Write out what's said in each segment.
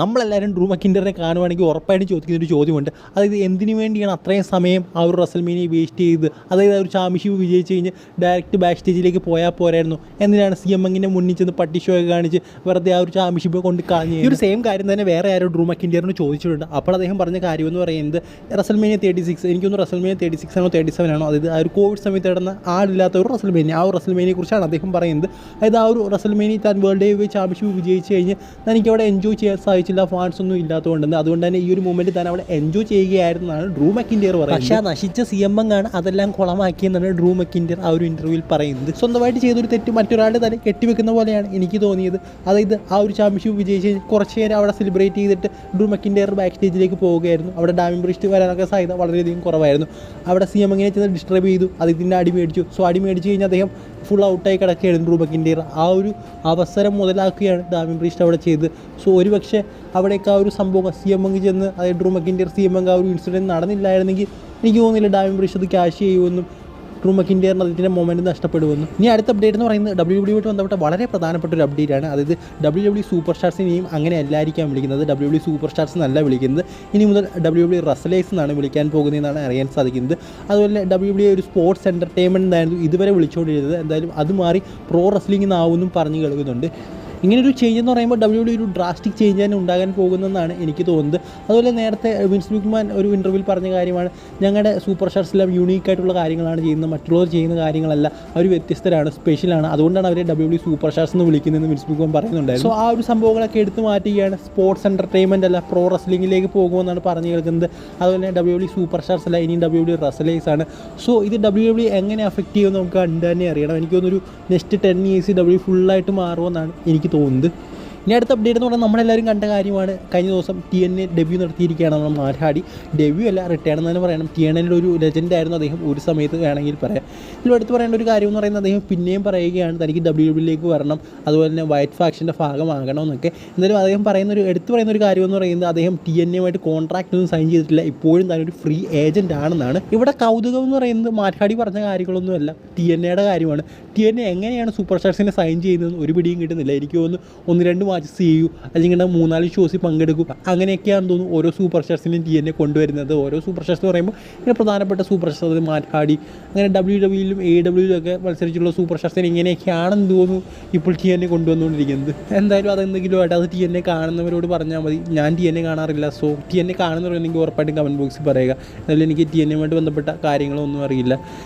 നമ്മളെല്ലാവരും ഡ്രൂ മക്കിൻഡറിനെ കാണുവാണെങ്കിൽ ഉറപ്പായിട്ടും ചോദിക്കുന്ന ഒരു ചോദ്യമുണ്ട്. അതായത് എന്തിനു വേണ്ടിയാണ് അത്രയും സമയം ആ ഒരു റസൽമേനിയ വേസ്റ്റ് ചെയ്ത്, അതായത് ആ ഒരു ചാമ്പ്യൻഷിപ്പ് വിജയിച്ച് കഴിഞ്ഞ് ഡയറക്റ്റ് ബാക്ക് സ്റ്റേജിലേക്ക് പോയാൽ പോരായിരുന്നു, എന്തിനാണ് CM മുന്നിൽ ചെന്ന് പട്ടി ഷോ ഒക്കെ കാണിച്ച് വെറുതെ ആ ഒരു ചാമ്പ്യൻഷിപ്പ് കൊണ്ട് കളഞ്ഞു. ഈ ഒരു സെയിം കാര്യം തന്നെ വേറെ ആരോ ഡ്രൂ മക്കിൻഡറിന് ചോദിച്ചിട്ടുണ്ട്. അപ്പോൾ അദ്ദേഹം പറഞ്ഞ കാര്യം എന്ന് പറയുന്നത് റസൽമേനിയ 36, എനിക്കൊന്ന് റസൽമേനിയ 36 ആണോ 37 ആണോ, അതായത് ആ ഒരു കോവിഡ് സമയത്ത് നടന്ന ആളില്ലാത്ത ഒരു റസൽമേനിയ, ആ ഒരു റസൽമേനിയെ കുറിച്ചാണ് അദ്ദേഹം പറയുന്നത്. അതായത് ആ ഒരു റസൽമേനിയ താൻ വേൾഡ് ഹെവി വെയിറ്റ് ചാമ്പ്യൻഷിപ്പ് വിജയിച്ച് കഴിഞ്ഞ് തനിക്ക് അവിടെ എൻജോയ് ചെയ്യാൻ സാധിച്ചില്ല, ഫാൻസ് ഒന്നും ഇല്ലാത്തതുകൊണ്ട്. അതുകൊണ്ട് തന്നെ ഈ ഒരു മൂമെൻറ്റ് താൻ അവിടെ എൻജോയ് ചെയ്യുകയായിരുന്നാണ് ഡ്രൂ മക്കിൻഡർ പറയുന്നത്. പക്ഷേ ആ നശിച്ച CM ആണ് അതെല്ലാം കുളമാക്കിയെന്നാണ് ഡ്രൂ മക്കിൻഡർ ആ ഒരു ഇൻ്റർവ്യൂവിൽ പറയുന്നത്. സ്വന്തമായിട്ട് ചെയ്തൊരു തെറ്റ് മറ്റൊരാളുടെ തന്നെ കെട്ടിവെക്കുന്ന പോലെയാണ് എനിക്ക് തോന്നിയത്. അതായത് ആ ഒരു ചാമ്പ്യൻഷിപ്പ് വിജയിച്ച് കുറച്ച് നേരം അവിടെ സെലിബ്രേറ്റ് ചെയ്തിട്ട് ഡ്രൂ മക്കിൻഡർ ബാക്ക് സ്റ്റേജിലേക്ക് പോവുകയായിരുന്നു. അവിടെ ഡാമിൻ പ്രീസ്റ്റ് വരാനൊക്കെ സാധ്യത വളരെയധികം കുറവായിരുന്നു. അവിടെ CM ചെന്ന് ഡിസ്റ്റർബ് ചെയ്തു, അദ്ദേഹത്തിൻ്റെ അടി മേടിച്ചു. സോ അടി മേടിച്ച് കഴിഞ്ഞാൽ അദ്ദേഹം ഫുൾ ഔട്ടായി കിടക്കുകയായിരുന്നു ഡ്രൂ മക്കിൻഡർ. ആ ഒരു അവസരം മുതലാക്കുകയാണ് ഡാമിൻ പ്രീസ്റ്റ് അവിടെ ചെയ്തത്. സോ ഒരു പക്ഷേ അവിടേക്ക് ആ ഒരു സംഭവം CM ചെന്ന്, അതായത് ഡ്രൂ മക്കിൻഡർ CM ആ ഒരു ഇൻസിഡൻറ്റ് നടന്നില്ലായിരുന്നെങ്കിൽ എനിക്ക് തോന്നുന്നില്ല ഡാമിൻ പ്രീസ്റ്റ് അത് ക്യാഷ് ചെയ്യുമെന്നും ഡ്രൂ മക്കിൻഡറിന് അതിൻ്റെ മൊമെൻറ്റ് നഷ്ടപ്പെടുമെന്നും. ഇനി അടുത്ത അപ്ഡേറ്റ് എന്ന് പറയുന്നത് WWE ബന്ധപ്പെട്ട വളരെ പ്രധാനപ്പെട്ട ഒരു അപ്ഡേറ്റാണ്. അതായത് WWE സൂപ്പർ സ്റ്റാർസിനെയും അങ്ങനെ എല്ലായിരിക്കാം വിളിക്കുന്നത്. WWE സൂപ്പർ സ്റ്റാർസ് എന്നല്ല വിളിക്കുന്നത്. ഇനി മുതൽ WWE റസലേഴ്സ് എന്നാണ് വിളിക്കാൻ പോകുന്നതെന്നാണ് അറിയാൻ സാധിക്കുന്നത്. അതുപോലെ WWE ഒരു സ്പോർട്സ് എൻ്റർടൈൻമെൻറ്റ് ആയിരുന്നു ഇതുവരെ വിളിച്ചുകൊണ്ടിരുന്നത്. എന്തായാലും അത് മാറി പ്രോ റെസ്ലിംഗ് എന്നാവുമെന്നും പറഞ്ഞു കേൾക്കുന്നുണ്ട്. ഇങ്ങനൊരു ചേഞ്ച് എന്ന് പറയുമ്പോൾ WWE ഒരു ഡ്രാസ്റ്റിക് ചേഞ്ച് തന്നെ ഉണ്ടാകാൻ പോകുന്നതെന്നാണ് എനിക്ക് തോന്നുന്നത്. അതുപോലെ നേരത്തെ വിൻസ് McMahon ഒരു ഇൻ്റർവ്യൂവിൽ പറഞ്ഞ കാര്യമാണ്, ഞങ്ങളുടെ സൂപ്പർ സ്റ്റാർസെല്ലാം യൂണീക്കായിട്ടുള്ള കാര്യങ്ങളാണ് ചെയ്യുന്നത്, മറ്റുള്ളവർ ചെയ്യുന്ന കാര്യങ്ങളല്ല, അവർ വ്യത്യസ്തരാണ്, സ്പെഷ്യലാണ്, അതുകൊണ്ടാണ് അവരെ WWE സൂപ്പർ സ്റ്റാർസ് എന്ന് വിളിക്കുന്നതെന്ന് വിൻസ് McMahon പറയുന്നുണ്ടായിരുന്നു. സോ ആ ഒരു സംഭവങ്ങളൊക്കെ എടുത്തു മാറ്റുകയാണ്, സ്പോർട്സ് എൻ്റർടൈൻമെൻറ്റ് അല്ല പ്രോ റെസ്ലിംഗിലേക്ക് പോകുമെന്നാണ് പറഞ്ഞു കേൾക്കുന്നത്. അതുപോലെ WWE സൂപ്പർ സ്റ്റാർസ് അല്ല, ഇനി WWE റെസ്ലേഴ്സ് ആണ്. സോ ഇത് WWE എങ്ങനെ അഫക്റ്റ് ചെയ്യുമെന്ന് നമുക്ക് കണ്ടു തന്നെ അറിയണം. എനിക്ക് തോന്നുന്നൊരു നെക്സ്റ്റ് 10 years WWE ഫുള്ളായിട്ട് മാറുമെന്നാണ് എനിക്ക് തോന്നുന്നത്. ഇനി അടുത്ത അപ്ഡേറ്റ് എന്ന് പറഞ്ഞാൽ നമ്മളെല്ലാവരും കണ്ട കാര്യമാണ്, കഴിഞ്ഞ ദിവസം TNA ഡെബ്യൂ നടത്തിയിരിക്കുകയാണ് നമ്മൾ മാർഹാടി. ഡെബ്യൂ അല്ല, റിട്ടേൺ എന്ന് തന്നെ പറയണം. TNAയുടെ ഒരു ലെജൻഡായിരുന്നു അദ്ദേഹം ഒരു സമയത്ത് വേണമെങ്കിൽ പറയാം. ഇതിൽ എടുത്ത് പറയേണ്ട ഒരു കാര്യം എന്ന് പറയുന്നത് അദ്ദേഹം പിന്നെയും പറയുകയാണ് തനിക്ക് WWE വരണം, അതുപോലെ തന്നെ വൈറ്റ് ഫാക്ഷൻ്റെ ഭാഗമാകണമെന്നൊക്കെ. എന്തായാലും അദ്ദേഹം എടുത്ത് പറയുന്ന ഒരു കാര്യം എന്ന് പറയുന്നത് അദ്ദേഹം TNAയുമായിട്ട് കോൺട്രാക്റ്റ് ഒന്നും സൈൻ ചെയ്തിട്ടില്ല, ഇപ്പോഴും താനൊരു ഫ്രീ ഏജൻ്റ് ആണെന്നാണ്. ഇവിടെ കൗതുകം എന്ന് പറയുന്നത് മാർഹാടി പറഞ്ഞ കാര്യങ്ങളൊന്നുമല്ല, TNAയുടെ കാര്യമാണ്. TNA എങ്ങനെയാണ് സൂപ്പർ സ്റ്റാർസിനെ സൈൻ ചെയ്യുന്നതെന്ന് ഒരു പിടിയും കിട്ടുന്നില്ല. എനിക്ക് തോന്നുന്നു 1-2 മാച്ച് ചെയ്യൂ, അല്ലെങ്കിൽ 3-4 ഷോസിൽ പങ്കെടുക്കും, അങ്ങനെയൊക്കെയാണെന്ന് തോന്നുന്നു ഓരോ സൂപ്പർ സ്റ്റാർസിനെയും TNA കൊണ്ടുവരുന്നത്. ഓരോ സൂപ്പർ സ്റ്റാർസ് എന്ന് പറയുമ്പോൾ ഇങ്ങനെ പ്രധാനപ്പെട്ട സൂപ്പർ സ്റ്റാർസ് മാർഹാടി, അങ്ങനെ WWEയിലും AEWയിലും ഒക്കെ മത്സരിച്ചുള്ള സൂപ്പർ സ്റ്റാർസിനെ ഇങ്ങനെയൊക്കെയാണെന്ന് തോന്നുന്നു ഇപ്പോൾ TNA കൊണ്ടുവന്നുകൊണ്ടിരിക്കുന്നത്. എന്തായാലും അതെന്തെങ്കിലും ആയിട്ട് അത് TNA കാണുന്നവരോട് പറഞ്ഞാൽ മതി. ഞാൻ TNA കാണാറില്ല, സോ TNA കാണുന്നവരുണ്ടെങ്കിൽ ഉറപ്പായിട്ടും കമൻറ്റ് ബോക്സിൽ പറയുക. എന്നാലും എനിക്ക് TNAയുമായിട്ട് ബന്ധപ്പെട്ട കാര്യങ്ങളൊന്നും അറിയില്ല.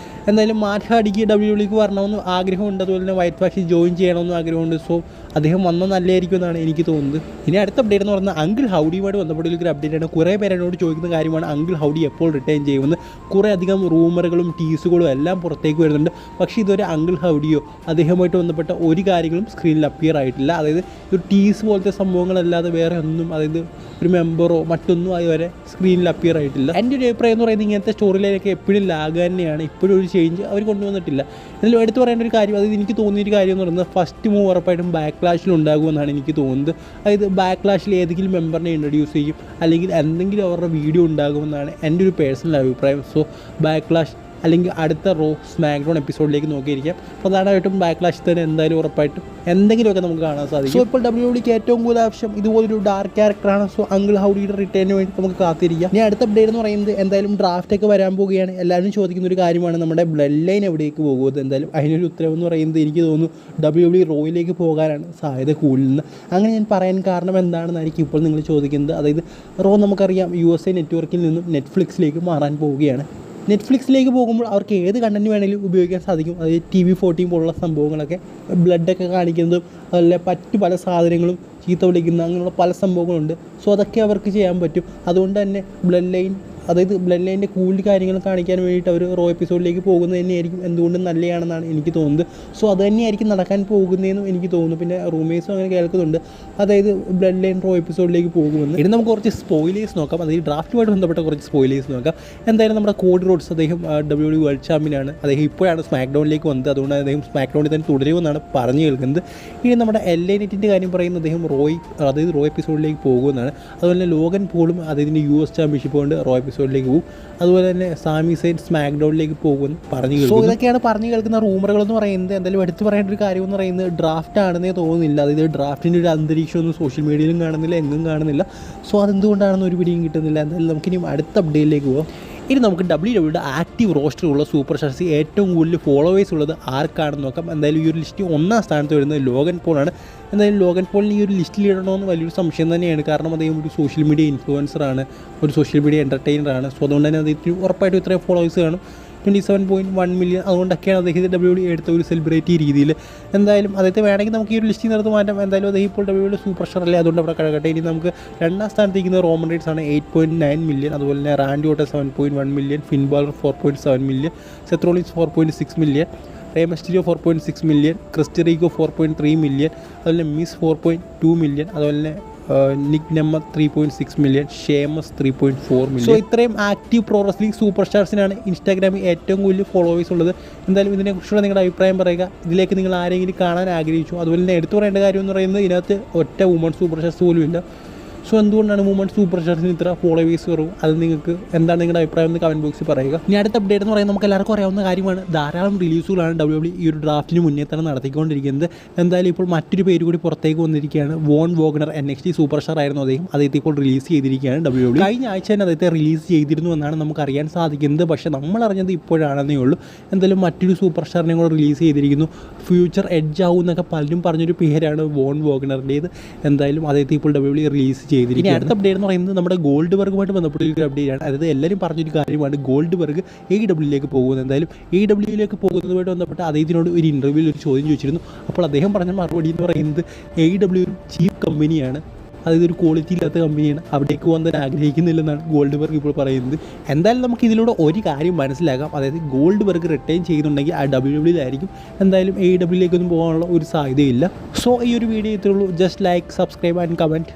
എന്തായാലും മാർഹാടിക്ക് WWE വരണമെന്ന് ആഗ്രഹമുണ്ട്, അതുപോലെ തന്നെ വൈറ്റ് ഫാക്ഷൻ ജോയിൻ ചെയ്യണമെന്നും ആഗ്രഹമുണ്ട്. സോ അദ്ദേഹം വന്നാൽ നല്ലതായിരിക്കും എന്നാണ് എനിക്ക് തോന്നുന്നത്. ഇനി അടുത്ത അപ്ഡേറ്റ് എന്ന് പറഞ്ഞാൽ അങ്കിൾ ഹൗഡിയുമായിട്ട് ബന്ധപ്പെട്ട ഒരു അപ്ഡേറ്റാണ്. കുറേ പേര് എന്നോട് ചോദിക്കുന്ന കാര്യമാണ് അങ്കിൾ ഹൗഡി എപ്പോൾ റിട്ടേൺ ചെയ്യുമെന്ന്. കുറേ അധികം റൂമറുകളും ടീസുകളും എല്ലാം പുറത്തേക്ക് വരുന്നുണ്ട്. പക്ഷേ ഇതുവരെ അങ്കിൾ ഹൗഡിയോ അദ്ദേഹവുമായിട്ട് ബന്ധപ്പെട്ട ഒരു കാര്യങ്ങളും സ്ക്രീനിൽ അപ്പിയർ ആയിട്ടില്ല. അതായത് ഒരു ടീസ് പോലത്തെ സംഭവങ്ങളല്ലാതെ വേറെ ഒന്നും, അതായത് ഒരു മെമ്പറോ മറ്റൊന്നും അതുവരെ സ്ക്രീനിൽ അപ്പിയർ ആയിട്ടില്ല. എൻ്റെ ഒരു അഭിപ്രായം എന്ന് പറയുന്നത് ഇങ്ങനത്തെ സ്റ്റോറി ലൈനൊക്കെ എപ്പോഴും ലാഗ് തന്നെയാണ്, ഇപ്പോഴും ഒരു ചേഞ്ച് അവർ കൊണ്ടുവന്നിട്ടില്ല. എന്നാലും എടുത്ത് പറയേണ്ട ഒരു കാര്യം, അതായത് എനിക്ക് തോന്നിയൊരു കാര്യം എന്ന് പറയുന്നത് ഫസ്റ്റ് മൂവ് ഉറപ്പായിട്ടും ബാക്ക്ലാഷിൽ ഉണ്ടാകുമെന്നാണ് എനിക്ക് തോന്നുന്നത്. അതായത് ബാക്ക്ലാഷിൽ ഏതെങ്കിലും മെമ്പറിനെ ഇൻട്രൊഡ്യൂസ് ചെയ്യും, അല്ലെങ്കിൽ എന്തെങ്കിലും അവരുടെ വീഡിയോ ഉണ്ടാകുമെന്നാണ് എൻ്റെ ഒരു പേഴ്സണൽ അഭിപ്രായം. സോ ബാക്ക്ലാഷ് അല്ലെങ്കിൽ അടുത്ത റോ സ്മാക്ഡൗൺ എപ്പിസോഡിലേക്ക് നോക്കിയിരിക്കാം. പ്രധാനമായിട്ടും ബാക്ക്ലാഷിൽ തന്നെ എന്തായാലും ഉറപ്പായിട്ടും എന്തെങ്കിലുമൊക്കെ നമുക്ക് കാണാൻ സാധിക്കും. സോ ഇപ്പോൾ WWEക്ക് ഏറ്റവും കൂടുതൽ ആവശ്യം ഇതുപോലൊരു ഡാർക്ക് ക്യാരക്ടറാണ്. സോ അങ്കിൾ ഹൗഡിയുടെ റിട്ടേണിന് വേണ്ടി നമുക്ക് കാത്തിരിക്കാം. ഇനി അടുത്ത അപ്ഡേറ്റ് എന്ന് പറയുന്നത് എന്തായാലും ഡ്രാഫ്റ്റൊക്കെ വരാൻ പോവുകയാണ്. എല്ലാവരും ചോദിക്കുന്ന ഒരു കാര്യമാണ്, നമ്മുടെ ബ്ലഡ് ലൈൻ എവിടേക്ക് പോകുന്നത്. എന്തായാലും അതിനൊരു ഉത്തരവെന്ന് പറയുന്നത് എനിക്ക് തോന്നുന്നു WWE റോയിലേക്ക് പോകാനാണ് സാധ്യത കൂടുതൽ. അങ്ങനെ ഞാൻ പറയാൻ കാരണം എന്താണെന്നായിരിക്കും ഇപ്പോൾ നിങ്ങൾ ചോദിക്കുന്നത്. അതായത് റോ നമുക്കറിയാം USA നെറ്റ്വർക്കിൽ നിന്നും നെറ്റ്ഫ്ലിക്സിലേക്ക് മാറാൻ പോവുകയാണ്. നെറ്റ്ഫ്ലിക്സിലേക്ക് പോകുമ്പോൾ അവർക്ക് ഏത് കണ്ടൻറ്റ് വേണമെങ്കിലും ഉപയോഗിക്കാൻ സാധിക്കും. അതായത് TV14 പോലുള്ള സംഭവങ്ങളൊക്കെ, ബ്ലഡൊക്കെ കാണിക്കുന്നതും അതുപോലെ മറ്റു പല സാധനങ്ങളും ചീത്ത വിളിക്കുന്ന അങ്ങനെയുള്ള പല സംഭവങ്ങളുണ്ട്. സോ അതൊക്കെ അവർക്ക് ചെയ്യാൻ പറ്റും. അതുകൊണ്ട് തന്നെ ബ്ലഡ് ലൈനിൻ്റെ കൂടുതൽ കാര്യങ്ങൾ കാണിക്കാൻ വേണ്ടിയിട്ട് അവർ റോ എപ്പിസോഡിലേക്ക് പോകുന്നത് തന്നെയായിരിക്കും എന്തുകൊണ്ടും നല്ലതാണെന്നാണ് എനിക്ക് തോന്നുന്നത്. സോ അത് തന്നെയായിരിക്കും നടക്കാൻ പോകുന്നതെന്നും എനിക്ക് തോന്നുന്നു. പിന്നെ റൂമേഴ്സും അങ്ങനെ കേൾക്കുന്നുണ്ട്, അതായത് ബ്ലഡ് ലൈൻ റോ എപ്പിസോഡിലേക്ക് പോകുമെന്ന്. ഇനി നമുക്ക് കുറച്ച് സ്പോയിലേഴ്സ് നോക്കാം, അതായത് ഡ്രാഫ്റ്റുമായിട്ട് ബന്ധപ്പെട്ട കുറച്ച് സ്പോയിലേഴ്സ് നോക്കാം. എന്തായാലും നമ്മുടെ കോഡി റോഡ്സ് അദ്ദേഹം WWE വേൾഡ് ചാമ്പ്യനാണ്. അദ്ദേഹം ഇപ്പോഴാണ് സ്മാക്ഡൗണിലേക്ക് വന്നത്, അതുകൊണ്ട് അദ്ദേഹം സ്മാക്ഡൗണിൽ തന്നെ തുടരുമെന്നാണ് പറഞ്ഞു കേൾക്കുന്നത്. ഇനി നമ്മുടെ LA നെറ്റിൻ്റെ കാര്യം പറയുന്നത് അദ്ദേഹം റോ എപ്പിസോഡിലേക്ക് പോകുമെന്നാണ്. അതുപോലെ തന്നെ ലോഗൻ പോളും അദ്ദേഹത്തിൻ്റെ US ചാമ്പ്യൻഷിപ്പ് കൊണ്ട് റോ എപ്പിസോഡിലേക്ക് പോകും. അതുപോലെ തന്നെ സാമി സൈൻ സ്മാക്ക് ഡൗണിലേക്ക് പോകുമെന്ന് പറഞ്ഞു കേൾക്കുന്നു. സോ ഇതൊക്കെയാണ് പറഞ്ഞു കേൾക്കുന്ന റൂമറുകൾ എന്ന് പറയുന്നത്. എന്തായാലും എടുത്ത് പറയേണ്ട ഒരു കാര്യം എന്ന് പറയുന്നത് ഡ്രാഫ്റ്റ് ആണെന്നേ തോന്നുന്നില്ല. അതായത് ഡ്രാഫ്റ്റിൻ്റെ ഒരു അന്തരീക്ഷമൊന്നും സോഷ്യൽ മീഡിയയിലും കാണുന്നില്ല, എങ്ങും കാണുന്നില്ല. സോ അതെന്തുകൊണ്ടാണെന്ന് ഒരു പിടിയും കിട്ടുന്നില്ല. എന്തായാലും നമുക്കിനി അടുത്ത അപ്ഡേറ്റിലേക്ക് പോകാം. ഇനി നമുക്ക് WWE ആക്റ്റീവ് റോസ്റ്ററുള്ള സൂപ്പർ സ്റ്റാർസ് ഏറ്റവും കൂടുതൽ ഫോളോവേഴ്സ് ഉള്ളത് ആർക്കാണെന്ന് നോക്കാം. എന്തായാലും ഈ ഒരു ലിസ്റ്റ് ഒന്നാം സ്ഥാനത്ത് വരുന്നത് ലോഗൻ പോളാണ്. എന്തായാലും ലോഗൻ പോളിന് ഈ ഒരു ലിസ്റ്റിൽ ഇടണമെന്ന് വലിയൊരു സംശയം തന്നെയാണ്. കാരണം അദ്ദേഹം ഒരു സോഷ്യൽ മീഡിയ ഇൻഫ്ലുവൻസറാണ്, ഒരു സോഷ്യൽ മീഡിയ എൻ്റർടൈനറാണ്. സോ അതുകൊണ്ട് തന്നെ അദ്ദേഹത്തിന് ഉറപ്പായിട്ടും ഇത്രയും ഫോളോവേഴ്സ് കാണും, 27.1 മില്യൺ. അതുകൊണ്ടൊക്കെയാണ് അദ്ദേഹത്തെ WWE എടുത്ത ഒരു സെലിബ്രിറ്റി രീതിയിൽ. എന്തായാലും അദ്ദേഹത്തെ വേണമെങ്കിൽ നമുക്ക് ഈ ഒരു ലിസ്റ്റിൽ നിർത്ത് മാറ്റാം. എന്തായാലും അദ്ദേഹം ഇപ്പോൾ WWE സൂപ്പർ സ്റ്റാർ അല്ലേ, അതുകൊണ്ട് അവിടെ കിടക്കട്ടെ. ഇനി നമുക്ക് രണ്ടാം സ്ഥാനത്തേക്കുന്ന റോമൻ റീഡ്സ് ആണ് 8.9 മില്യൺ. അതുപോലെ തന്നെ Randy Orton 7.1 million, Finn Balor 4.7 million, Seth Rollins 4.6 million, Rey Mysterio 4.6 million, Chris Jericho 4.3 million, അതുപോലെ മിസ് 4.2 മില്യൺ, അതുപോലെ തന്നെ നിക് നെമ്മ 3.6 മില്യൺ, ഷേമസ് 3.4 മില്യൺ. സോ ഇത്രയും ആക്റ്റീവ് പ്രോ റെസ്ലിംഗ് സൂപ്പർ സ്റ്റാർസിനാണ് ഇൻസ്റ്റാഗ്രാമിൽ ഏറ്റവും കൂടുതൽ ഫോളോവേഴ്സ് ഉള്ളത്. എന്തായാലും ഇതിനെക്കുറിച്ചുള്ള നിങ്ങളുടെ അഭിപ്രായം പറയുക. ഇതിലേക്ക് നിങ്ങൾ ആരെങ്കിലും കാണാൻ ആഗ്രഹിച്ചു? അതുപോലെ തന്നെ എടുത്തു പറയേണ്ട കാര്യം എന്ന് പറയുന്നത് ഇതിനകത്ത് ഒറ്റ വുമൺ സൂപ്പർ സ്റ്റാർസ് പോലും ഇല്ല. സോ എന്തുകൊണ്ടാണ് വുമൺ സൂപ്പർ സ്റ്റാർസിന് ഇത്ര ഫോളോവേഴ്സ് കുറവ്? അത് നിങ്ങൾക്ക് എന്താണ് നിങ്ങളുടെ അഭിപ്രായം എന്ന് കമൻറ്റ് ബോക്സിൽ പറയുക. ഇനി അടുത്ത അപ്ഡേറ്റ് എന്ന് പറയുന്നത് നമുക്ക് എല്ലാവർക്കും അറിയാവുന്ന കാര്യമാണ്. ധാരാളം റിലീസുകളാണ് WWE ഈ ഒരു ഡ്രാഫ്റ്റിന് മുന്നേ തന്നെ നടത്തിക്കൊണ്ടിരിക്കുന്നത്. എന്തായാലും ഇപ്പോൾ മറ്റൊരു പേര് കൂടി പുറത്തേക്ക് വന്നിരിക്കുകയാണ്. വോൺ വോഗ്നർ NXT സൂപ്പർ സ്റ്റാർ ആയിരുന്നു അദ്ദേഹം. അദ്ദേഹത്തെ ഇപ്പോൾ റിലീസ് ചെയ്തിരിക്കുകയാണ് WWE. കഴിഞ്ഞ ആഴ്ച തന്നെ അദ്ദേഹത്തെ റിലീസ് ചെയ്തിരുന്നു എന്നാണ് നമുക്ക് അറിയാൻ സാധിക്കുന്നത്. പക്ഷേ നമ്മൾ അറിഞ്ഞത് ഇപ്പോഴാണെന്നേ ഉള്ളൂ. എന്തായാലും മറ്റൊരു സൂപ്പർ സ്റ്റാറിനെ കൂടെ റിലീസ് ചെയ്തിരിക്കുന്നു. ഫ്യൂച്ചർ എഡ്ജ് ആവും എന്നൊക്കെ പലരും പറഞ്ഞൊരു പേരാണ് വോൺ വോഗ്നറിൻ്റേത്. എന്തായാലും അദ്ദേഹത്തെ ഇപ്പോൾ WWE റിലീസ് ചെയ്തിരിക്കും. ഇനി അടുത്ത അപ്ഡേറ്റ് എന്ന് പറയുന്നത് നമ്മുടെ ഗോൾഡ് ബർഗുമായിട്ട് ബന്ധപ്പെട്ട ഒരു അപ്ഡേറ്റ് ആണ്. അതായത് എല്ലാവരും പറഞ്ഞൊരു കാര്യമാണ് ഗോൾഡ് ബർഗ് AEWയിലേക്ക് പോകുന്നത്. എന്തായാലും AEWയിലേക്ക് പോകുന്നതുമായിട്ട് ബന്ധപ്പെട്ട് അദ്ദേഹത്തിനോട് ഒരു ഇൻ്റർവ്യൂവിൽ ഒരു ചോദ്യം ചോദിച്ചിരുന്നു. അപ്പോൾ അദ്ദേഹം പറഞ്ഞ മറുപടി എന്ന് പറയുന്നത് AEW ഒരു ചീപ്പ് കമ്പനിയാണ്, അതായത് ഒരു ക്വാളിറ്റി ഇല്ലാത്ത കമ്പനിയാണ്, അവിടേക്ക് പോകാൻ തന്നെ ആഗ്രഹിക്കുന്നില്ലെന്നാണ് ഗോൾഡ് ബർഗ് ഇപ്പോൾ പറയുന്നത്. എന്തായാലും നമുക്ക് ഇതിലൂടെ ഒരു കാര്യം മനസ്സിലാക്കാം. അതായത് ഗോൾഡ് ബർഗ് റിട്ടേൺ ചെയ്യുന്നുണ്ടെങ്കിൽ ആ WWE എന്തായാലും AEWയിലേക്കൊന്നും പോകാനുള്ള ഒരു സാധ്യതയില്ല. സോ ഈ ഒരു വീഡിയോ ഇത്രയുള്ളൂ. Just like, subscribe and comment.